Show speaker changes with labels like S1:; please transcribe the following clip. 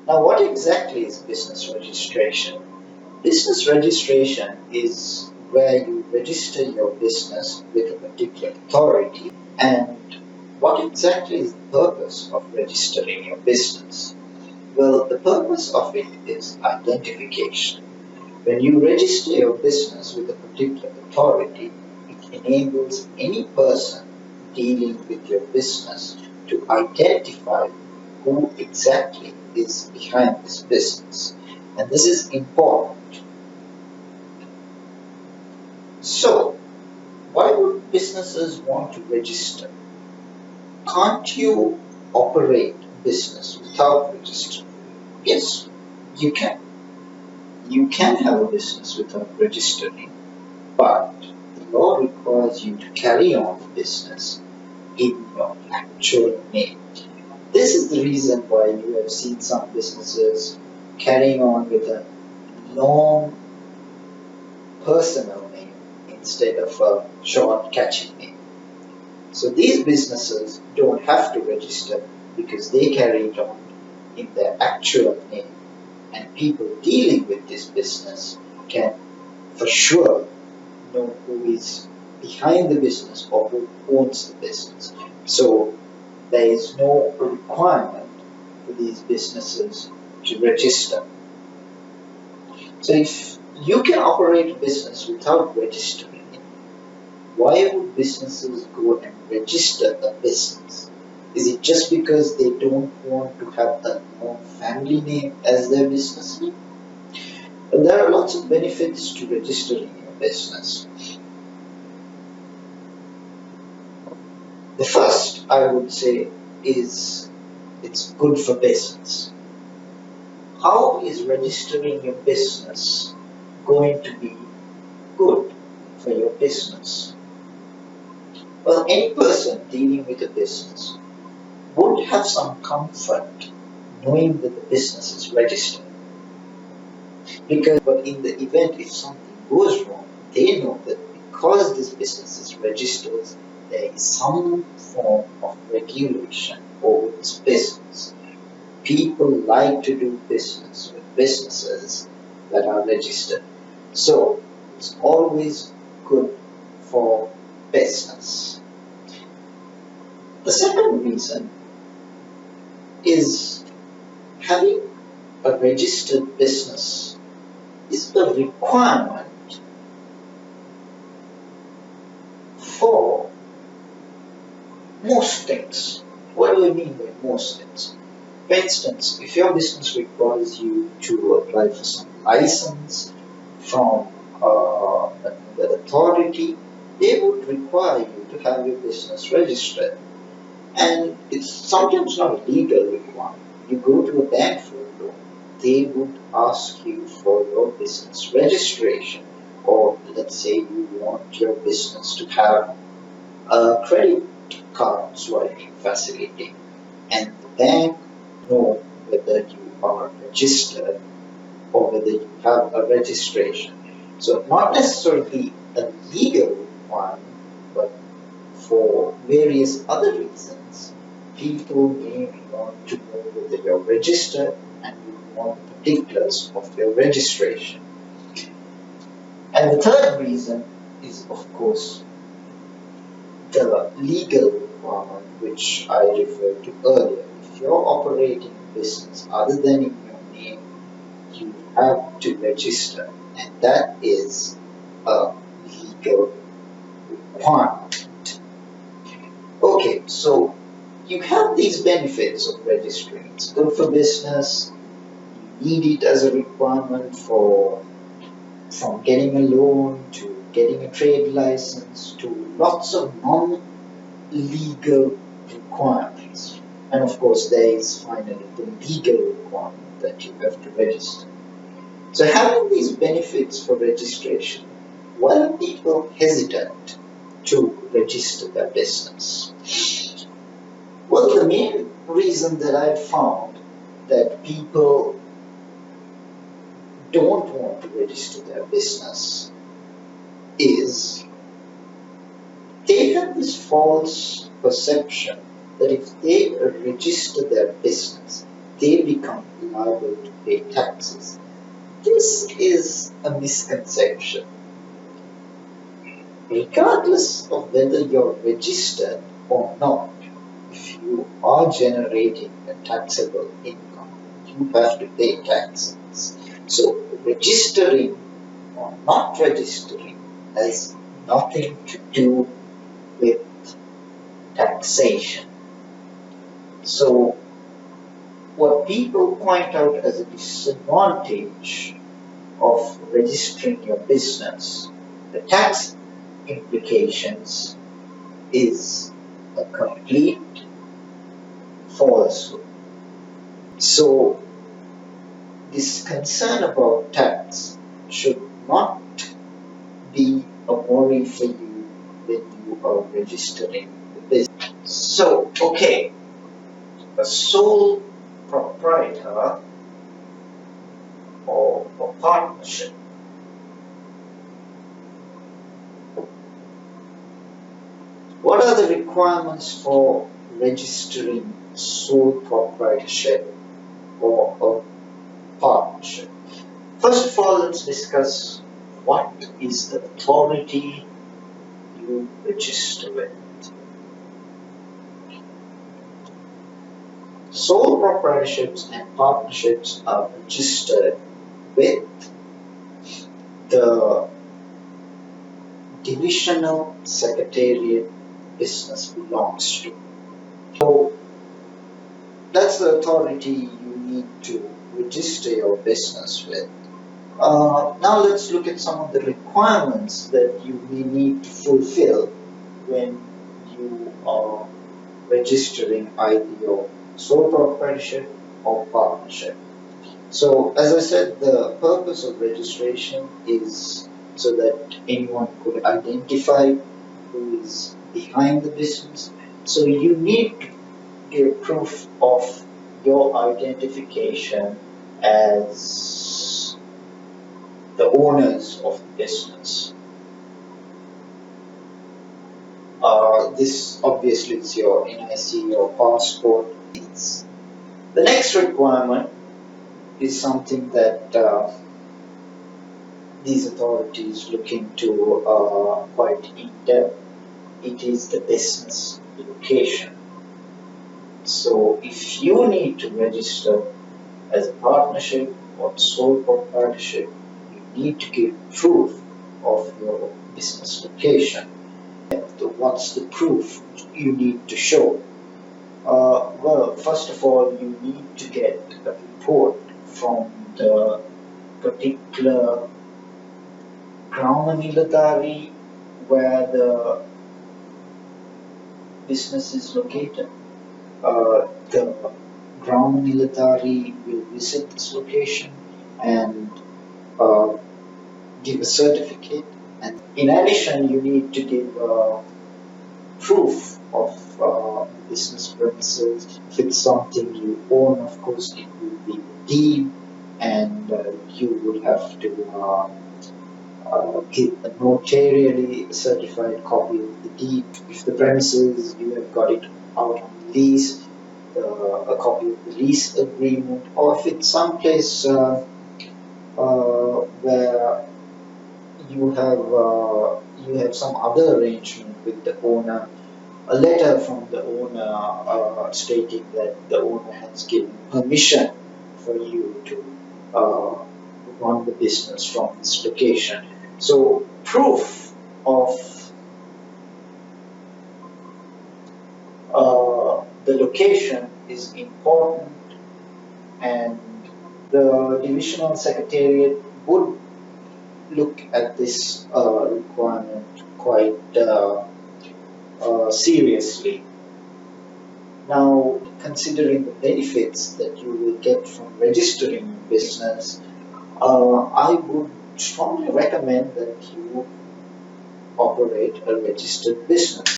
S1: Now, what exactly is business registration? Business registration is where you register your business with a particular authority. And what exactly is the purpose of registering your business? Well, the purpose of it is identification. When you register your business with a particular authority, it enables any person dealing with your business to identify who exactly is behind this business. And this is important. So, why would businesses want to register? Can't you operate business without registering? Yes, you can. You can have a business without registering, but the law requires you to carry on the business in your actual name. This is the reason why you have seen some businesses carrying on with a long personal name instead of a short catchy name. So these businesses don't have to register because they carry it on in their actual name, and people dealing with this business can for sure know who is behind the business or who owns the business. So there is no requirement for these businesses to register. So if you can operate a business without registering it, why would businesses go and register a business? Is it just because they don't want to have a known family name as their business name? But there are lots of benefits to registering your business. The first, I would say, is it's good for business. How is registering your business going to be good for your business? Well, any person dealing with a business would have some comfort knowing that the business is registered. Because in the event if something goes wrong, they know that because this business is registered, there is some form of regulation over this business. People like to do business with businesses that are registered. So it's always good for business. The second reason is having a registered business is a requirement for most things. What do I mean by most things? For instance, if your business requires you to apply for some license from another authority, they would require you to have your business registered. And it's sometimes not a legal requirement. You go to a bank for a loan, they would ask you for your business registration. Or let's say you want your business to have a credit card swiping facility, and the bank know whether you are registered or whether you have a registration. So not necessarily a legal requirement, but for various other reasons, people may want to know whether you're registered and you want the particulars of your registration. And the third reason is, of course, the legal requirement, which I referred to earlier. If you're operating a business other than in your name, you have to register, and that is a legal requirement. Okay, so you have these benefits of registering. It's good for business. You need it as a requirement from getting a loan to getting a trade license to lots of non-legal requirements. And of course, there is finally the legal requirement that you have to register. So having these benefits for registration, why are people hesitant to register their business? Well, the main reason that I've found that people don't want to register their business is they have this false perception that if they register their business, they become liable to pay taxes. This is a misconception. Regardless of whether you're registered or not, if you are generating a taxable income, you have to pay taxes. So registering or not registering has nothing to do with taxation. So what people point out as a disadvantage of registering your business, the tax implications, is a complete falsehood. So this concern about tax should not be a worry for you when you are registering the business. So, okay, a sole proprietor or a partnership. What are the requirements for registering sole proprietorship or a partnership? First of all, let's discuss what is the authority you register with. Sole proprietorships and partnerships are registered with the divisional secretariat business belongs to. So that's the authority you need to register your business with. Now let's look at some of the requirements that you may need to fulfill when you are registering either your sole proprietorship or partnership. So as I said, the purpose of registration is so that anyone could identify who is behind the business. So you need to give proof of your identification as the owners of the business. This obviously is your NIC or passport. The next requirement is something that these authorities look into quite in depth. It is the business location. So if you need to register as a partnership or sole proprietorship, you need to give proof of your business location. What's the proof you need to show? Well, first of all, you need to get a report from the particular Gramaniladhari where the business is located. The Gramaniladhari will visit this location and give a certificate. And in addition, you need to give proof of business premises. If it's something you own, of course, it will be the deed, and you would have to give a notarially certified copy of the deed. If the premises you have got it out on lease, a copy of the lease agreement, or if it's someplace where you have some other arrangement with the owner, a letter from the owner stating that the owner has given permission for you to run the business from this location. So proof of the location is important, and the divisional secretariat would look at this requirement quite seriously. Now, considering the benefits that you will get from registering your business, I would strongly recommend that you operate a registered business.